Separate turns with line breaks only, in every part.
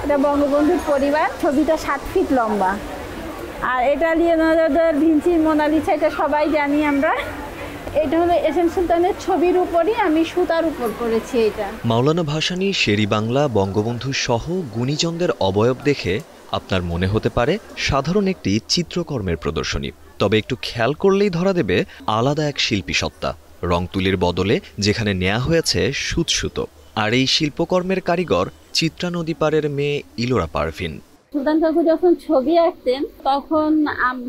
এটা বঙ্গবন্ধুর পরিবার, ছবিটা 7 ফিট লম্বা। আর এটা লিওনার্দো দা ভিঞ্চির মোনালিসা, এটা সবাই জানি আমরা। এটা হলো এসএম সুলতানের ছবির উপরই আমি সুতার উপর করেছি। এটা
মাওলানা ভাসানী শেরি বাংলা বঙ্গবন্ধু সহ গুণীজনদের অবয়ব দেখে আপনার মনে হতে পারে সাধারণ একটি চিত্রকর্মের প্রদর্শনী, তবে একটু খেয়াল করলেই ধরা দেবে আলাদা এক শিল্পী সত্তা। রং তুলির বদলে যেখানে নেওয়া হয়েছে সুতো। আর এই শিল্পকর্মের কারিগর চিত্রা নদী পাড়ের মেয়ে ইলোরা পারভিন।
সুলতান কাকু যখন ছবি আঁকতেন তখন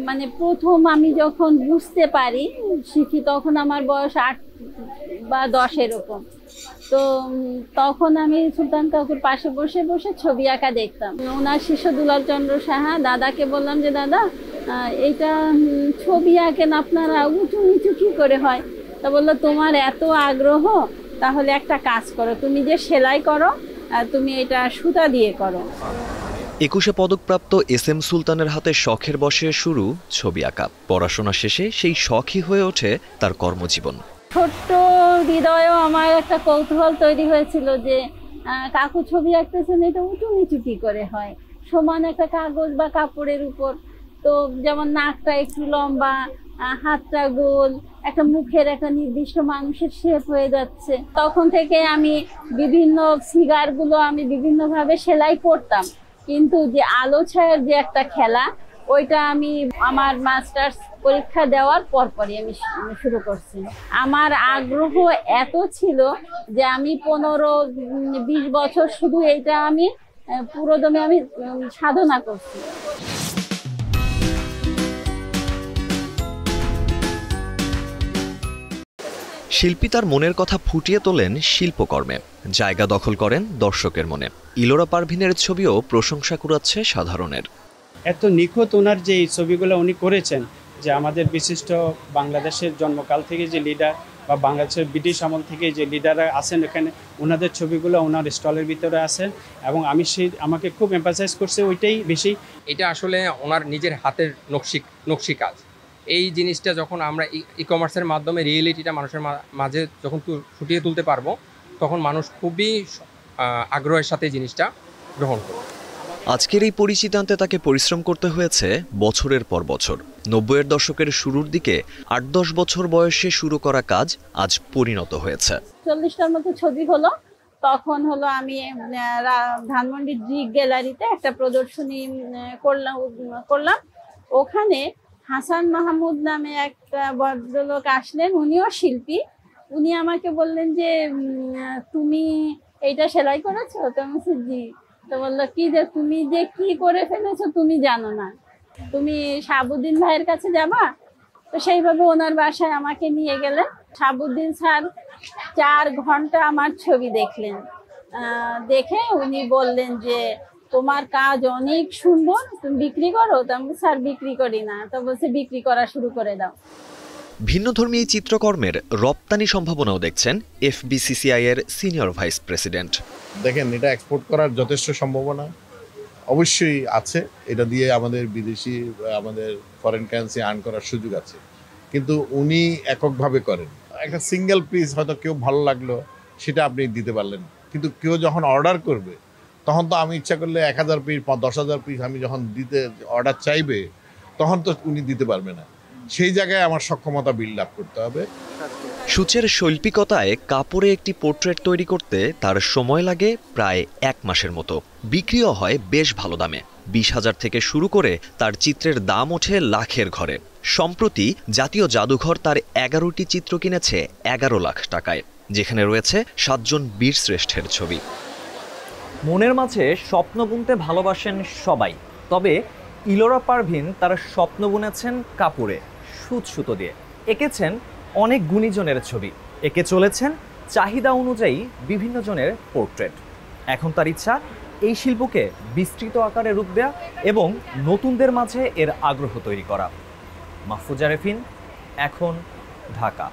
মানে প্রথম আমি যখন বুঝতে পারি শিখি, তখন আমার বয়স 8 বা 10 এরকম। তো তখন আমি সুলতান কাকুর পাশে বসে বসে ছবি আঁকা দেখতাম। ওনার শিষ্য দুলাল চন্দ্র সাহা, দাদাকে বললাম যে দাদা এইটা ছবি আঁকেন আপনারা, উঁচু নিচু কি করে হয়? তা বললো তোমার এত আগ্রহ, তাহলে একটা কাজ করো, তুমি যে সেলাই করো তুমি এটা সুতা দিয়ে করো।
21 পদকপ্রাপ্ত এসএম সুলতানের হাতে শখের বসে শুরু ছবি আঁকা। পড়াশোনা শেষে সেই শখই হয়ে ওঠে তার কর্মজীবন।
ছোট্ট হৃদয়েও আমার একটা কৌতূহল তৈরি হয়েছিল যে কাকু ছবি আঁকতেছেন, এটা উঁচু নিচু কি করে হয়, সমান একটা কাগজ বা কাপড়ের উপর। তো যেমন নাকটা একটু লম্বা, হাতটা গোল, একটা মুখের একটা নির্দিষ্ট মানুষের শেপ হয়ে যাচ্ছে। তখন থেকে আমি বিভিন্ন ফিগারগুলো আমি বিভিন্নভাবে সেলাই করতাম, কিন্তু যে আলো ছায়ার যে একটা খেলা, ওইটা আমি আমার মাস্টার্স পরীক্ষা দেওয়ার পরপরই আমি শুরু করছি। আমার আগ্রহ এত ছিল যে আমি 15-20 বছর শুধু এইটা আমি পুরোদমে আমি সাধনা করছি।
শিল্পী তার মনের কথা ফুটিয়ে তোলেন শিল্পকর্মে, জায়গা দখল করেন দর্শকের মনে। ইলোরা পারভিনের ছবিও প্রশংসা কুড়াচ্ছে সাধারণের।
এত নিখুঁত ওনার যে ছবিগুলো উনি করেছেন, যে আমাদের বিশিষ্ট বাংলাদেশের জন্মকাল থেকে যে লিডার বা বাংলাদেশের ব্রিটিশ আমল থেকে যে লিডাররা আছেন এখানে, ওনাদের ছবিগুলো ওনার স্টলের ভিতরে আছেন এবং আমাকে খুব এম্পাসাইজ করছে ওইটাই বেশি।
এটা আসলে ওনার নিজের হাতের নকশি কাজ। এই জিনিসটা যখন আমরা ই কমার্সের মাধ্যমে রিয়েলিটিটা মানুষের মাঝে যখন ফুটিয়ে তুলতে পারবো, তখন মানুষ খুবই আগ্রহের সাথে জিনিসটা গ্রহণ করবে।
আজকের এই পরিচিতি আনতে তাকে পরিশ্রম করতে হয়েছে বছরের পর বছর। 90-এর দশকের শুরুর দিকে 8-10 বছর বয়সে শুরু করা কাজ আজ পরিণত হয়েছে।
40টার মতো ছবি হলো। তখন হলো আমি ধানমন্ডি ড্রিক গ্যালারিতে একটা প্রদর্শনী করলাম। ওখানে হাসান মাহমুদ নামে একটা ভদ্রলোক আসলেন, উনিও শিল্পী। উনি আমাকে বললেন যে তুমি এইটা সেলাই করেছো? তো আমি বলছি জি। তো বললো কি যে তুমি যে কি করে ফেলেছো তুমি জানো না, তুমি শাহাবুদ্দিন ভাইয়ের কাছে যাবা। তো সেইভাবে ওনার বাসায় আমাকে নিয়ে গেলেন। শাহাবুদ্দিন স্যার 4 ঘন্টা আমার ছবি দেখলেন। দেখে উনি বললেন যে তোমার কাজ অনেক সুন্দর, তুমি বিক্রি করো? তো আমি স্যার বিক্রি করি না। তো বলছে বিক্রি করা শুরু করে দাও।
ভিন্নধর্মী এই চিত্রকর্মের রপ্তানি সম্ভাবনাও দেখছেন এফবিসিসিআই এর সিনিয়র ভাইস প্রেসিডেন্ট।
দেখেন, এটা এক্সপোর্ট করার যথেষ্ট সম্ভাবনা অবশ্যই আছে। এটা দিয়ে আমাদের বিদেশি আমাদের ফরেন কারেন্সি আর্ন করার সুযোগ আছে, কিন্তু উনি এককভাবে করেন। একটা সিঙ্গেল পিস হয়তো কেউ ভালো লাগলো, সেটা আপনি দিতে পারলেন, কিন্তু কেউ যখন অর্ডার করবে তখন তো আমি ইচ্ছা করলে 1000 পিস 10,000 পিস আমি যখন দিতে অর্ডার চাইবে তখন তো উনি দিতে পারবে না। সেই জায়গায় আমার সক্ষমতা বিল্ড আপ করতে হবে।
সূচের শৈল্পিকতায় কাপড়ে একটি পোর্ট্রেট তৈরি করতে তার সময় লাগে প্রায় 1 মাসের মতো। বিক্রিও হয় বেশ ভালো দামে। 20,000 থেকে শুরু করে তার চিত্রের দাম ওঠে লাখের ঘরে। সম্প্রতি জাতীয় জাদুঘর তার 11টি চিত্র কিনেছে 11 লাখ টাকায়, যেখানে রয়েছে 7 জন বীর শ্রেষ্ঠের ছবি।
মনের মাঝে স্বপ্ন বুনতে ভালোবাসেন সবাই, তবে ইলোরা পারভিন তার স্বপ্ন বুনেছেন কাপড়ে, সুতো দিয়ে। এঁকেছেন অনেক গুণীজনের ছবি, এঁকে চলেছেন চাহিদা অনুযায়ী বিভিন্ন জনের পোর্ট্রেট। এখন তার ইচ্ছা এই শিল্পকে বিস্তৃত আকারে রূপ দেয়া এবং নতুনদের মাঝে এর আগ্রহ তৈরি করা। মাহফুজা রেফিন, এখন, ঢাকা।